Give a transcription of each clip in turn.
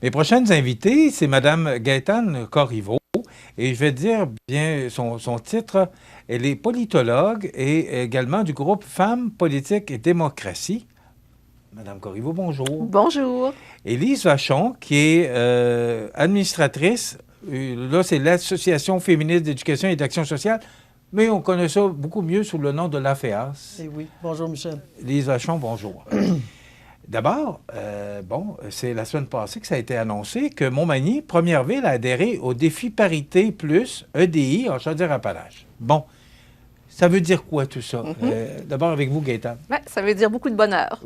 Mes prochaines invitées, c'est Mme Gaëtane Corriveau. Et je vais dire bien son titre. Elle est politologue et également du groupe Femmes, Politique et Démocratie. Madame Corriveau, bonjour. Bonjour. Élise Vachon, qui est administratrice. Là, c'est l'Association féministe d'éducation et d'action sociale, mais on connaît ça beaucoup mieux sous le nom de l'AFEAS. Eh oui. Bonjour, Michel. Élise Vachon, bonjour. D'abord, c'est la semaine passée que ça a été annoncé que Montmagny, première ville à adhérer au défi parité plus EDI en Chaudière-Appalaches. Bon, ça veut dire quoi tout ça? D'abord avec vous, Gaëtane. Ouais, ça veut dire beaucoup de bonheur.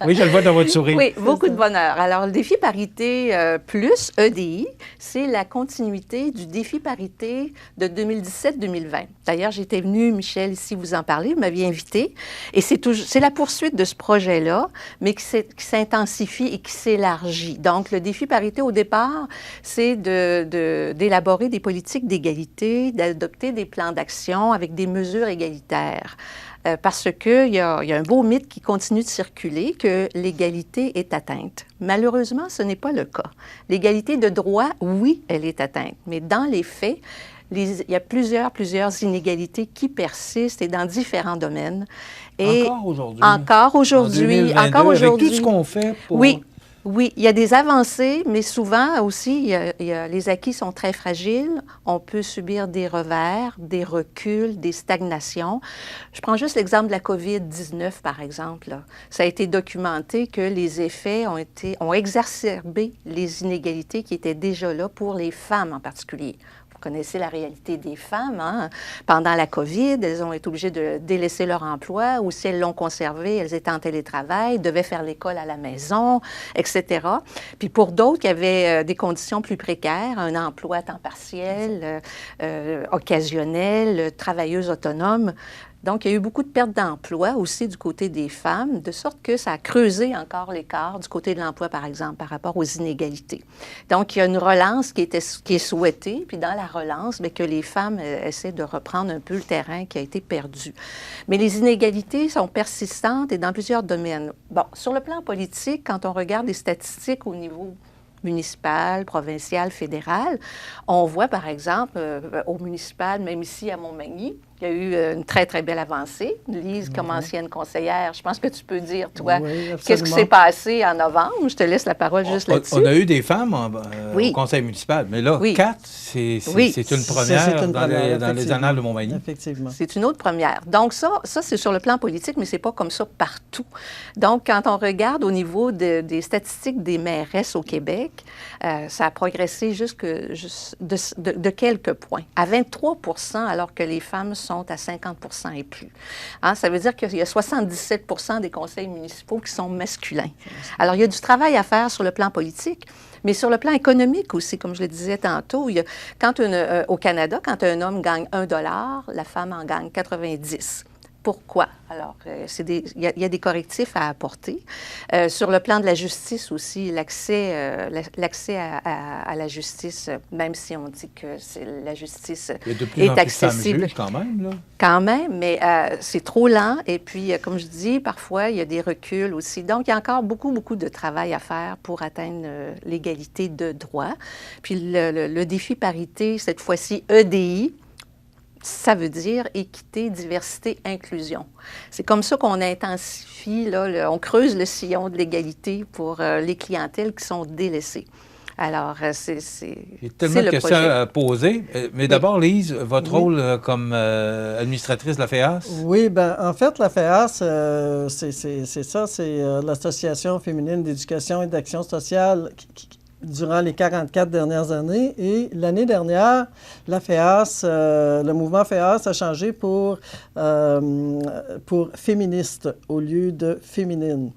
Oui, je le vois dans votre sourire. Oui, beaucoup de bonheur. Alors, le défi parité plus EDI, c'est la continuité du défi parité de 2017-2020. D'ailleurs, j'étais venue, Michel, ici vous en parler, vous m'aviez invité. Et c'est la poursuite de ce projet-là, mais qui s'intensifie et qui s'élargit. Donc, le défi parité, au départ, c'est d'élaborer des politiques d'égalité, d'adopter des plans d'action avec des mesures égalitaires. Parce qu'il y a un beau mythe qui continue de circuler, que l'égalité est atteinte. Malheureusement, ce n'est pas le cas. L'égalité de droit, oui, elle est atteinte, mais dans les faits, il y a plusieurs inégalités qui persistent et dans différents domaines. Et encore aujourd'hui. Encore aujourd'hui. Encore aujourd'hui. Avec tout ce qu'on fait pour... Oui, il y a des avancées, mais souvent aussi, les acquis sont très fragiles. On peut subir des revers, des reculs, des stagnations. Je prends juste l'exemple de la COVID-19, par exemple. Là. Ça a été documenté que les effets ont exacerbé les inégalités qui étaient déjà là pour les femmes en particulier. Vous connaissez la réalité des femmes. Hein? Pendant la COVID, elles ont été obligées de délaisser leur emploi ou si elles l'ont conservé, elles étaient en télétravail, devaient faire l'école à la maison, etc. Puis pour d'autres qui avaient des conditions plus précaires, un emploi à temps partiel, occasionnel, travailleuse autonome. Donc, il y a eu beaucoup de pertes d'emploi aussi du côté des femmes, de sorte que ça a creusé encore l'écart du côté de l'emploi, par exemple, par rapport aux inégalités. Donc, il y a une relance qui est souhaitée, puis dans la relance, bien, que les femmes essaient de reprendre un peu le terrain qui a été perdu. Mais les inégalités sont persistantes et dans plusieurs domaines. Bon, sur le plan politique, quand on regarde les statistiques au niveau municipal, provincial, fédéral, on voit, par exemple, au municipal, même ici à Montmagny, il y a eu une très, très belle avancée. Lise, comme ancienne conseillère, je pense que tu peux dire, toi, qu'est-ce qui s'est passé en novembre? Je te laisse la parole juste là-dessus. On a eu des femmes au conseil municipal, mais là, 4, c'est une première dans les annales de Montmagny. Effectivement. C'est une autre première. Donc ça c'est sur le plan politique, mais c'est pas comme ça partout. Donc, quand on regarde au niveau des statistiques des mairesses au Québec, ça a progressé de quelques points, à 23 % alors que les femmes sont à 50 % et plus. Hein, ça veut dire qu'il y a 77 % des conseils municipaux qui sont masculins. Alors, il y a du travail à faire sur le plan politique, mais sur le plan économique aussi, comme je le disais tantôt, au Canada, quand un homme gagne $1, la femme en gagne 90. Pourquoi? Alors, il y a des correctifs à apporter. Sur le plan de la justice aussi, l'accès à la justice, même si on dit que la justice est accessible. Quand même, là. Quand même, mais c'est trop lent. Et puis, comme je dis, parfois, il y a des reculs aussi. Donc, il y a encore beaucoup, beaucoup de travail à faire pour atteindre l'égalité de droit. Puis, le défi parité, cette fois-ci, EDI, ça veut dire équité, diversité, inclusion. C'est comme ça qu'on intensifie, on creuse le sillon de l'égalité pour les clientèles qui sont délaissées. Alors, c'est Il y a tellement de questions à poser. Mais d'abord, Lise, votre rôle comme administratrice de la FEAS? Oui, bien, en fait, la FEAS, c'est ça, c'est l'Association féminine d'éducation et d'action sociale durant les 44 dernières années. Et l'année dernière, la FEAS, le mouvement FEAS a changé pour féministe au lieu de féminine.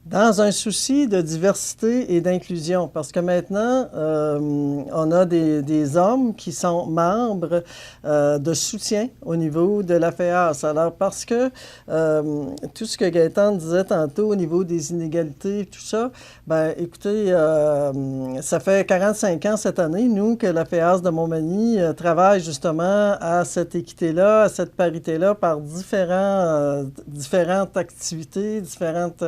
Dans un souci de diversité et d'inclusion, parce que maintenant, on a des hommes qui sont membres de soutien au niveau de la FEAS. Alors, parce que tout ce que Gaëtane disait tantôt au niveau des inégalités, tout ça, bien, écoutez, ça fait 45 ans cette année, nous, que la FEAS de Montmagny travaille justement à cette équité-là, à cette parité-là, par différentes activités, différentes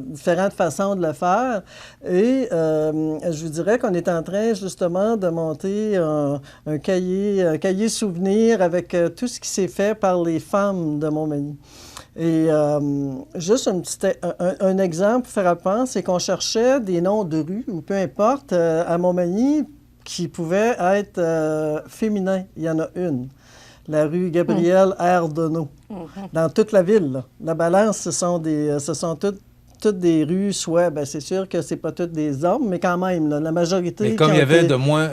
différentes façons de le faire. Et je vous dirais qu'on est en train justement de monter un cahier souvenir avec tout ce qui s'est fait par les femmes de Montmagny. Et juste un exemple frappant, c'est qu'on cherchait des noms de rues, ou peu importe, à Montmagny, qui pouvaient être féminins. Il y en a une. La rue Gabriel R. Deneau, dans toute la ville. Là. La Balance, ce sont toutes des rues, soit, bien, c'est sûr que c'est pas toutes des hommes, mais quand même, là, la majorité... Mais comme il y avait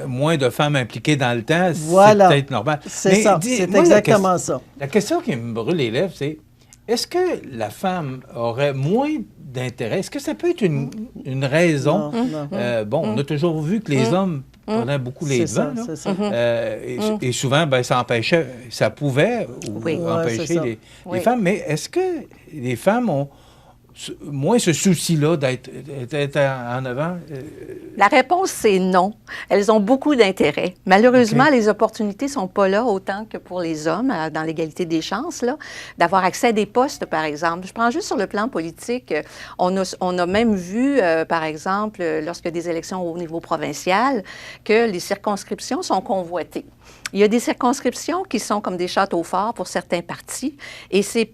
moins de femmes impliquées dans le temps, voilà. C'est peut-être normal. C'est ça, c'est exactement ça. La question qui me brûle les lèvres, c'est, est-ce que la femme aurait moins d'intérêt? Est-ce que ça peut être une raison? Non. Bon, on a toujours vu que les hommes prenaient beaucoup les devants. C'est ça. Et souvent, ben, ça pouvait empêcher les femmes. Mais est-ce que les femmes ont moins ce souci-là d'être en avant? La réponse, c'est non. Elles ont beaucoup d'intérêt. Malheureusement, les opportunités ne sont pas là autant que pour les hommes dans l'égalité des chances, là, d'avoir accès à des postes, par exemple. Je prends juste sur le plan politique. On a même vu, par exemple, lorsque des élections au niveau provincial, que les circonscriptions sont convoitées. Il y a des circonscriptions qui sont comme des châteaux forts pour certains partis, et c'est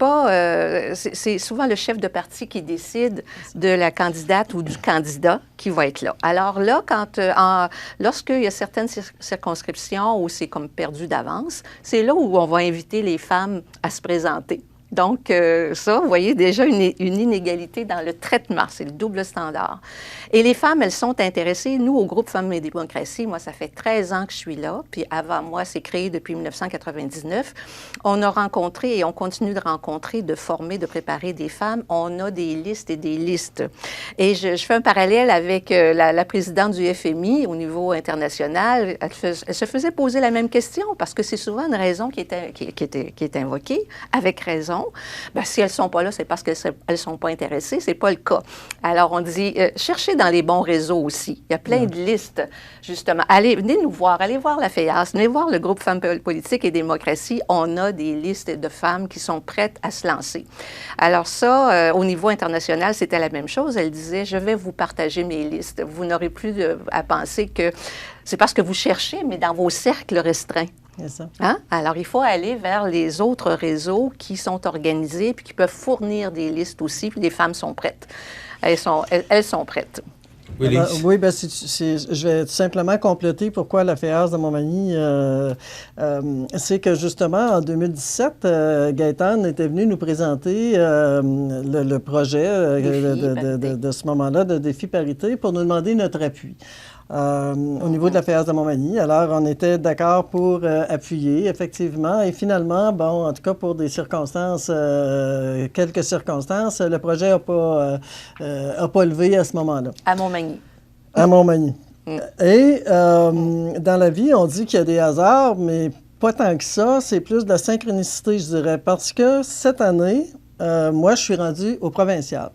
souvent le chef de parti qui décide de la candidate ou du candidat qui va être là. Alors là, lorsqu'il y a certaines circonscriptions où c'est comme perdu d'avance, c'est là où on va inviter les femmes à se présenter. Donc, ça, vous voyez déjà une inégalité dans le traitement. C'est le double standard. Et les femmes, elles sont intéressées. Nous, au groupe Femmes et démocratie, moi, ça fait 13 ans que je suis là. Puis avant moi, c'est créé depuis 1999. On a rencontré et on continue de rencontrer, de former, de préparer des femmes. On a des listes et des listes. Et je fais un parallèle avec la présidente du FMI au niveau international. Elle se faisait poser la même question parce que c'est souvent une raison qui est invoquée, avec raison. Bien, si elles ne sont pas là, c'est parce qu'elles ne sont pas intéressées. Ce n'est pas le cas. Alors, on dit, cherchez dans les bons réseaux aussi. Il y a plein de listes, justement. Venez nous voir, allez voir la FEAS, venez voir le groupe Femmes politique et démocratie. On a des listes de femmes qui sont prêtes à se lancer. Alors ça, au niveau international, c'était la même chose. Elle disait, je vais vous partager mes listes. Vous n'aurez plus à penser que c'est parce que vous cherchez, mais dans vos cercles restreints. Hein? Alors, il faut aller vers les autres réseaux qui sont organisés puis qui peuvent fournir des listes aussi, puis les femmes sont prêtes. Elles sont prêtes. Oui, je vais simplement compléter pourquoi la FEAS de Montmagny, c'est que justement, en 2017, Gaëtane était venu nous présenter le projet de ce moment-là, de Défi Parité, pour nous demander notre appui. Au niveau de la FEAS de Montmagny. Alors, on était d'accord pour appuyer, effectivement. Et finalement, bon, en tout cas, pour des circonstances, quelques circonstances, le projet n'a pas levé à ce moment-là. À Montmagny. À Montmagny. Et dans la vie, on dit qu'il y a des hasards, mais pas tant que ça. C'est plus de la synchronicité, je dirais. Parce que cette année, moi, je suis rendu au provincial,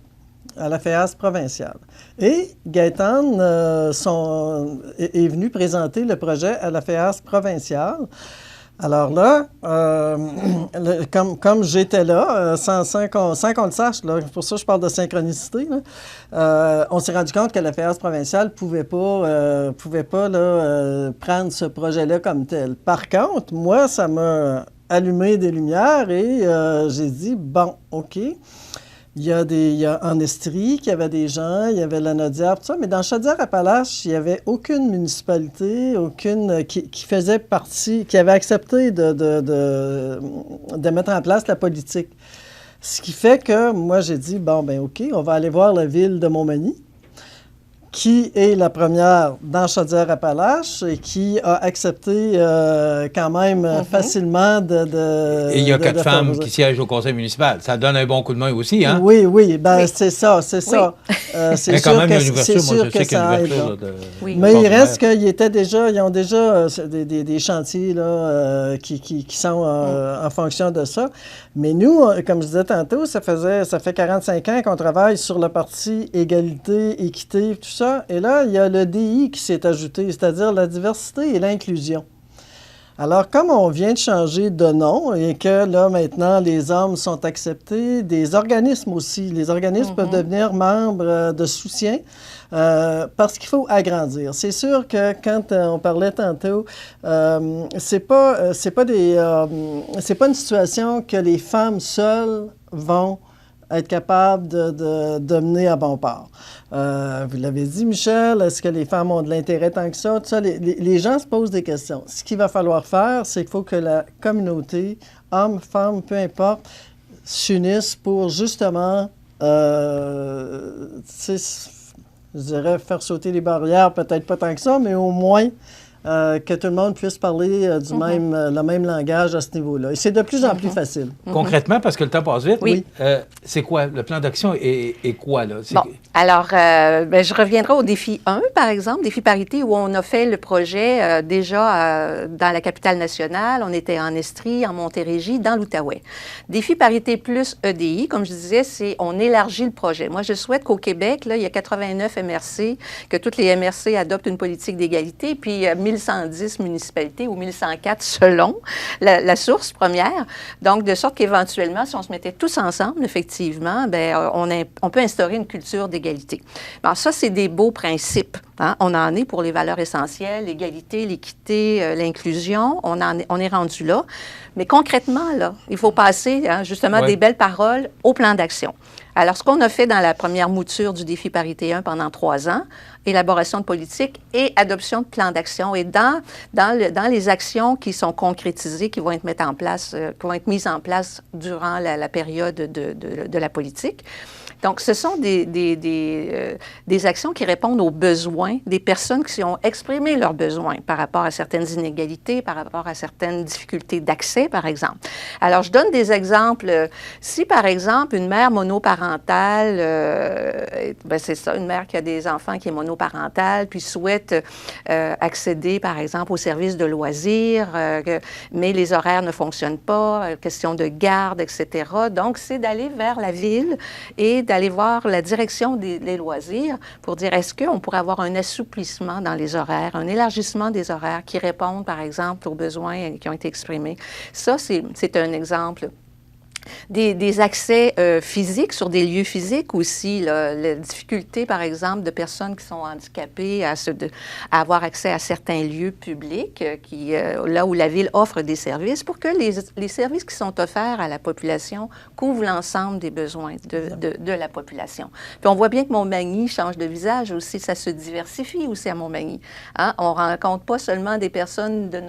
à la FEAS provinciale. Et Gaëtane est venu présenter le projet à la FEAS provinciale. Alors là, comme j'étais là, sans qu'on le sache, là, pour ça je parle de synchronicité, là, on s'est rendu compte que la FEAS provinciale ne pouvait pas prendre ce projet-là comme tel. Par contre, moi, ça m'a allumé des lumières et j'ai dit, bon, OK. Il y a en Estrie, qu'il y avait des gens, il y avait la Nodière, tout ça, mais dans Chaudière-Appalaches, il n'y avait aucune municipalité, qui faisait partie, qui avait accepté de mettre en place la politique. Ce qui fait que moi, j'ai dit, bon, ben OK, on va aller voir la ville de Montmagny, qui est la première dans Chaudière-Appalaches et qui a accepté quand même facilement de... Et il y a 4 femmes qui siègent au conseil municipal. Ça donne un bon coup de main aussi, hein? Oui, ben c'est ça. C'est sûr que ça aide. Mais il reste qu'ils ont déjà des chantiers là, qui sont en fonction de ça. Mais nous, comme je disais tantôt, ça fait 45 ans qu'on travaille sur la partie égalité, équité, tout ça. Et là, il y a le DI qui s'est ajouté, c'est-à-dire la diversité et l'inclusion. Alors, comme on vient de changer de nom et que là, maintenant, les hommes sont acceptés, des organismes aussi. Les organismes peuvent devenir membres de soutien parce qu'il faut agrandir. C'est sûr que quand on parlait tantôt, c'est pas une situation que les femmes seules vont être capables de mener à bon port. Vous l'avez dit, Michel, est-ce que les femmes ont de l'intérêt tant que ça? Tout ça, les gens se posent des questions. Ce qu'il va falloir faire, c'est qu'il faut que la communauté, hommes, femmes, peu importe, s'unissent pour justement, je dirais, faire sauter les barrières, peut-être pas tant que ça, mais au moins que tout le monde puisse parler le même langage à ce niveau-là. Et c'est de plus en plus facile. Concrètement, parce que le temps passe vite, oui. C'est quoi? Le plan d'action est quoi, là? Bon, alors, je reviendrai au défi 1, par exemple, défi parité, où on a fait le projet déjà dans la capitale nationale. On était en Estrie, en Montérégie, dans l'Outaouais. Défi parité plus EDI, comme je disais, on élargit le projet. Moi, je souhaite qu'au Québec, là, il y a 89 MRC, que toutes les MRC adoptent une politique d'égalité, puis 1110 municipalités ou 1104 selon la source première. Donc, de sorte qu'éventuellement, si on se mettait tous ensemble, effectivement, bien, on peut instaurer une culture d'égalité. Alors, ça, c'est des beaux principes. Hein? On en est pour les valeurs essentielles, l'égalité, l'équité, l'inclusion. On est rendu là. Mais concrètement, là, il faut passer justement des belles paroles au plan d'action. Alors, ce qu'on a fait dans la première mouture du défi parité 1 pendant 3 ans, élaboration de politique et adoption de plans d'action. Et dans les actions qui sont concrétisées, qui vont être mises en place durant la période de la politique. Donc, ce sont des actions qui répondent aux besoins des personnes qui ont exprimé leurs besoins par rapport à certaines inégalités, par rapport à certaines difficultés d'accès, par exemple. Alors, je donne des exemples. Si, par exemple, une mère monoparentale, c'est ça, une mère qui a des enfants qui est monoparentale, puis souhaite accéder, par exemple, aux services de loisirs, mais les horaires ne fonctionnent pas, question de garde, etc. Donc, c'est d'aller vers la ville et d'aller voir la direction des loisirs pour dire est-ce qu'on pourrait avoir un assouplissement dans les horaires, un élargissement des horaires qui répondent, par exemple, aux besoins qui ont été exprimés. Ça, c'est un exemple. Des accès physiques sur des lieux physiques aussi. La difficulté, par exemple, de personnes qui sont handicapées à avoir accès à certains lieux publics, là où la ville offre des services, pour que les services qui sont offerts à la population couvrent l'ensemble des besoins de la population. Puis on voit bien que Montmagny change de visage aussi, ça se diversifie aussi à Montmagny. Hein? On ne rencontre pas seulement des personnes de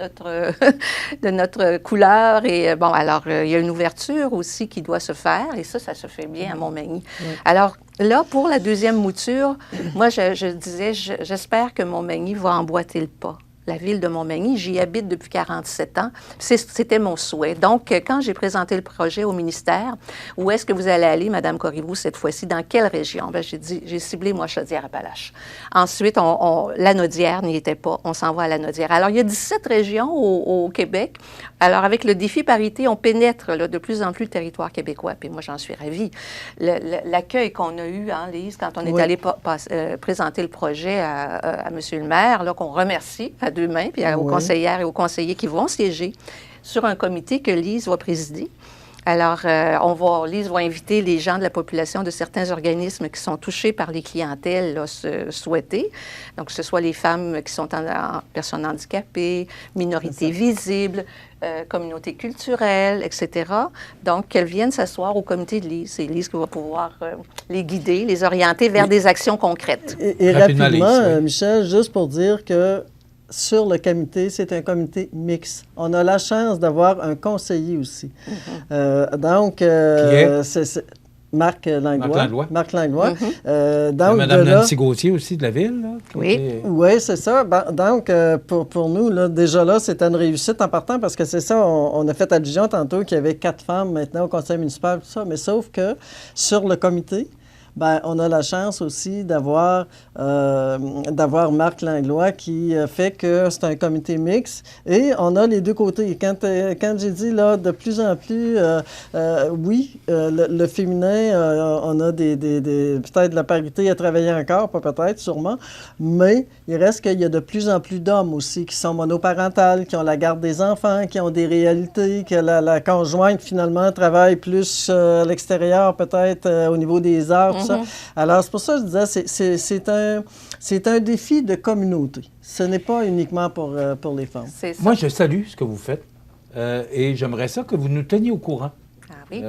notre couleur. Et bon, alors, il y a une ouverture aussi qui doit se faire, et ça se fait bien à Montmagny. Oui. Alors, là, pour la deuxième mouture, moi, je disais, j'espère que Montmagny va emboîter le pas. La ville de Montmagny, j'y habite depuis 47 ans. C'était mon souhait. Donc, quand j'ai présenté le projet au ministère, où est-ce que vous allez aller, Mme Corriveau, cette fois-ci? Dans quelle région? Bien, j'ai ciblé, moi, Chaudière-Appalaches. Ensuite, la Naudière n'y était pas. On s'en va à la Naudière. Alors, il y a 17 régions au Québec. Alors, avec le défi parité, on pénètre là, de plus en plus le territoire québécois. Puis moi, j'en suis ravie. L'accueil qu'on a eu, hein, Lise, quand on est allé présenter le projet à M. le maire, là, qu'on remercie à 2 mains, puis aux conseillères et aux conseillers qui vont siéger sur un comité que Lise va présider. Alors, Lise va inviter les gens de la population de certains organismes qui sont touchés par les clientèles là, souhaitées. Donc, que ce soit les femmes qui sont en personnes handicapées, minorités visibles, communautés culturelles, etc. Donc, qu'elles viennent s'asseoir au comité de Lise. C'est Lise qui va pouvoir les guider, les orienter vers des actions concrètes. Et rapidement, Michel, juste pour dire que sur le comité, c'est un comité mixte. On a la chance d'avoir un conseiller aussi. Donc, c'est Marc Langlois. Marc Langlois. Donc, Mme Nancy Gauthier aussi de la ville. Là, oui, c'est ça. Donc, pour nous, là, déjà là, c'était une réussite en partant parce que c'est ça, on a fait allusion tantôt qu'il y avait 4 femmes maintenant au conseil municipal, tout ça, mais sauf que sur le comité, ben, on a la chance aussi d'avoir Marc Langlois qui fait que c'est un comité mixte et on a les deux côtés. Quand j'ai dit là, de plus en plus, oui, le féminin, on a peut-être la parité à travailler encore, pas peut-être, sûrement, mais il reste qu'il y a de plus en plus d'hommes aussi qui sont monoparentales, qui ont la garde des enfants, qui ont des réalités, que la conjointe, finalement, travaille plus à l'extérieur, peut-être au niveau des heures, tout ça. Alors, c'est pour ça que je disais, c'est un défi de communauté. Ce n'est pas uniquement pour les femmes. Moi, je salue ce que vous faites et j'aimerais ça que vous nous teniez au courant. Ah oui.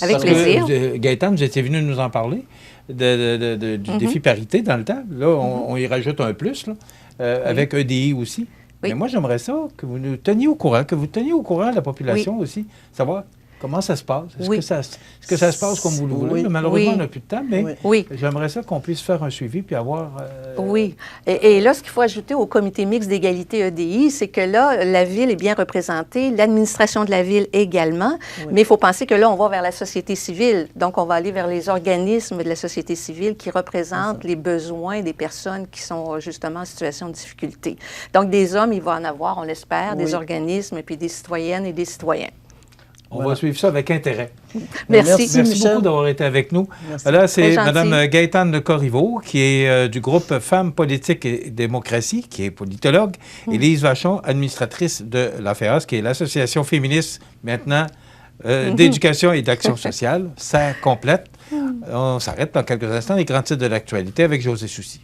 Avec plaisir. Gaétane, vous étiez venu nous en parler du défi parité dans le temps. Là, on y rajoute un plus, là, avec EDI aussi. Oui. Mais moi, j'aimerais ça que vous nous teniez au courant, la population aussi, savoir comment ça se passe. Est-ce que ça se passe comme vous le voulez? Malheureusement, on n'a plus de temps, mais j'aimerais ça qu'on puisse faire un suivi puis avoir... Oui. Et là, ce qu'il faut ajouter au comité mixte d'égalité EDI, c'est que là, la Ville est bien représentée, l'administration de la Ville également, mais il faut penser que là, on va vers la société civile. Donc, on va aller vers les organismes de la société civile qui représentent les besoins des personnes qui sont justement en situation de difficulté. Donc, des hommes, il va en avoir, on l'espère, des organismes, et puis des citoyennes et des citoyens. On va suivre ça avec intérêt. Merci. Merci beaucoup d'avoir été avec nous. Merci. Là, c'est Mme Gaétane Corriveau, qui est du groupe Femmes, Politique et Démocratie, qui est politologue, et Lise Vachon, administratrice de l'AFEAS, qui est l'Association féministe, maintenant, d'éducation et d'action sociale. Ça complète. On s'arrête dans quelques instants, les grands titres de l'actualité avec José Soucy.